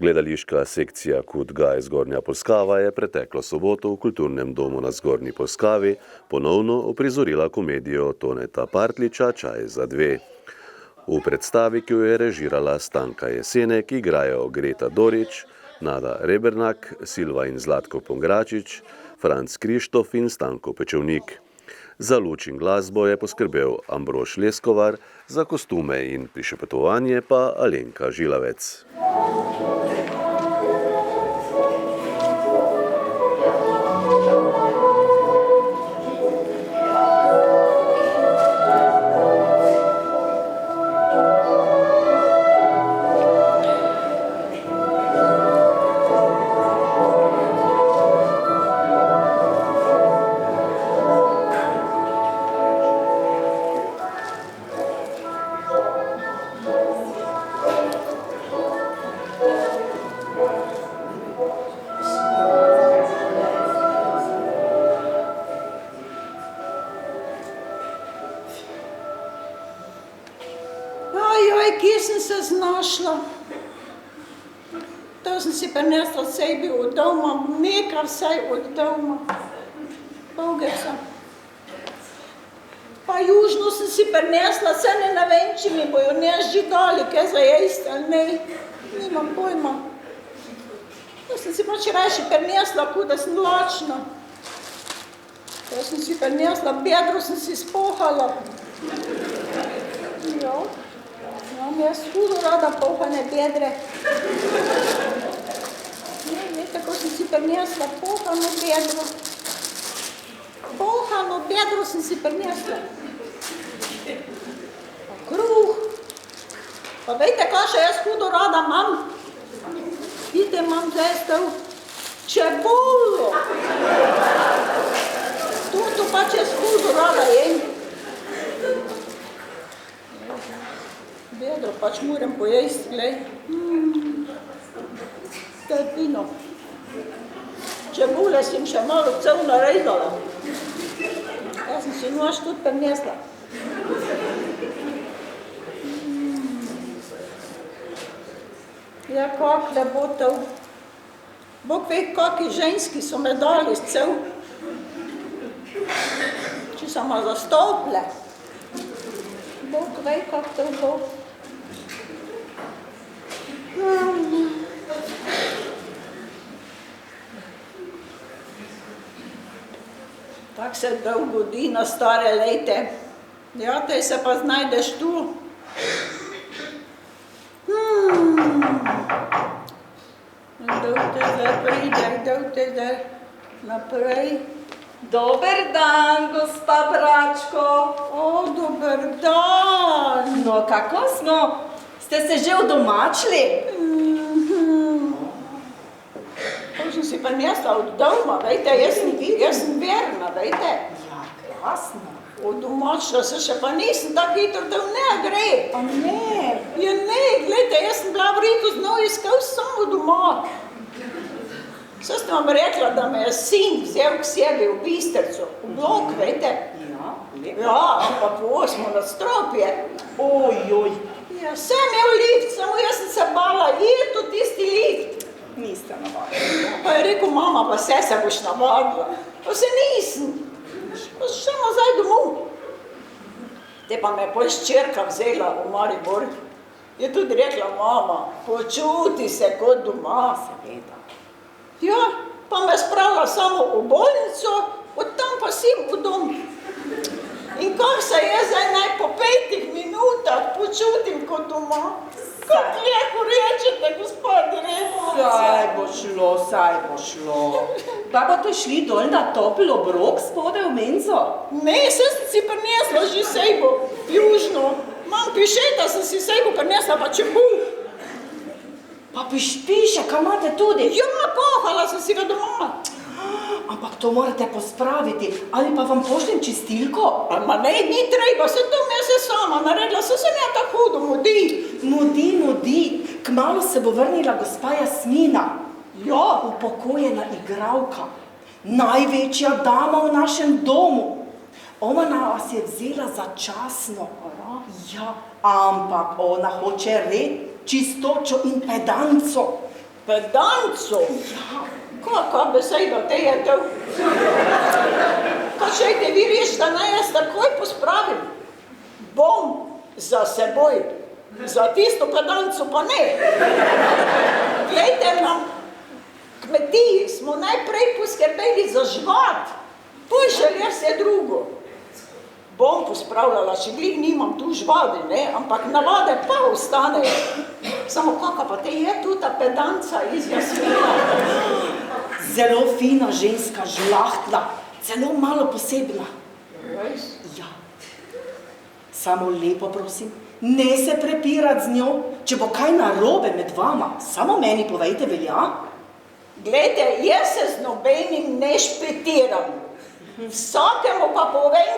Gledališka sekcija KUD Gaj Zgornja Polskava je preteklo soboto v Kulturnem domu na Zgornji Polskavi ponovno uprizorila komedijo Toneta Partliča Čaj za dve. V predstavi, ki jo je režirala Stanka Jesenek, igrajo Greta Dorič, Nada Rebernak, Silva in Zlatko Pongračič, Franc Krištof in Stanko Pečevnik. Za luč in glasbo je poskrbel Ambrož Leskovar, za kostume in prišepetovanje pa Alenka Žilavec. Kje sem se znašla? To sem si prinesla sebi od doma, nekaj vsaj od doma. Bogeca. Pa južno sem si prinesla, se ne vem, če mi bojo nežidali, kaj za jesti ali ne. Nimam pojma. To sem si pač rajši prinesla, kuda sem lačna. To sem si prinesla, bedro sem si spohala. Jo. Imam jaz hudo rada pohane bedre. Veste, ko sem si prinesla pohano bedro. Pohano bedro sem si prinesla. Pa kruh. Pa vejte, kaj jaz hudo rada imam? Vidite, imam zdaj čebulo. To pač jaz hudo rada jem. Bedro pač moram pojesti, glej. To je fino. Čebule sem še malo cel narezala. Jaz sem si nož tudi prinesla. Ja, kak lebotov. Bog ve, kaki ženski so me dali cel. Če so me zastople. Bog ve, kak to bo. Tak se dolgo godi na stare lete. Ja, tej se pa znajdeš tu. Kdo te zdaj pride, kdo te zdaj naprej? Dober dan, gospa Bračko. O, dober dan. No, kako smo? Ste se že udomačili? To sem si prinesla od doma, vejte, jaz sem verna, vejte. Ja, krasno. Udomačila se še pa nisem tako hitro, da ne gre. Pa ne. Ja ne, gledajte, jaz sem bila v Ritu znov iskal samo doma. Vse ste vam rekla, da me je sin vzel k sebi v Bistrico, v blok, vejte. Ja, lepo. Ja, ampak v 8. nadstropje. Ojoj. Ja, sem imel lift, samo jaz sem se bala, je to tisti lift. Niste navadili. Pa je rekel, mama, pa se boš navadila. Pa se nisem. Pa še nazaj domov. Te pa me je pol ščerka vzela v Maribor. Je tudi rekla, mama, počuti se kot doma. Seveda. Ja, pa me spravila samo v bolnico, od tam pa sim v dom. In kak se jaz zdaj naj po 5 minutah počutim kot doma? Kak lepo rečete, gospod direktor? Saj bo šlo. Pa boste šli dol na topel obrok spodaj v menzo? Ne, sem si prinesla že sejbo, južno. Mam pišeta, sem si sejbo prinesla pa čebul. Pa piše, kaj imate tudi? Ja, pohala sem si ga doma. Ampak to morate pospraviti, ali pa vam pošljem čistilko? Ma ne, ni treba, se to me se sama naredila, se ne tako hudo mudi. Mudi, kmalu se bo vrnila gospa Jasmina. Ja. Upokojena igralka, največja dama v našem domu. Ona vas je vzela začasno. Ja, ampak ona hoče red, čistočo in pedanco. Pedancu? Kakva beseda te je to? Pa še te vi reči, da naj jaz takoj pospravim. Bom za seboj. Za tisto pedancu pa ne. Glejte, na kmetiji smo najprej poskrbeli za živat. Poj želja vse drugo. Bom pospravljala, če glih nimam tu žvadi, ne? Ampak navade pa ostane. Samo kakva pa te je tu ta pedanca iz Jasmina? Zelo fina ženska, žlahtna, celo malo posebna. Res? Ja. Samo lepo prosim, ne se prepirati z njo, če bo kaj narobe med vama, samo meni povejte, velja? Glejte, jaz se z nobenim ne špetiram. Vsakemu pa povem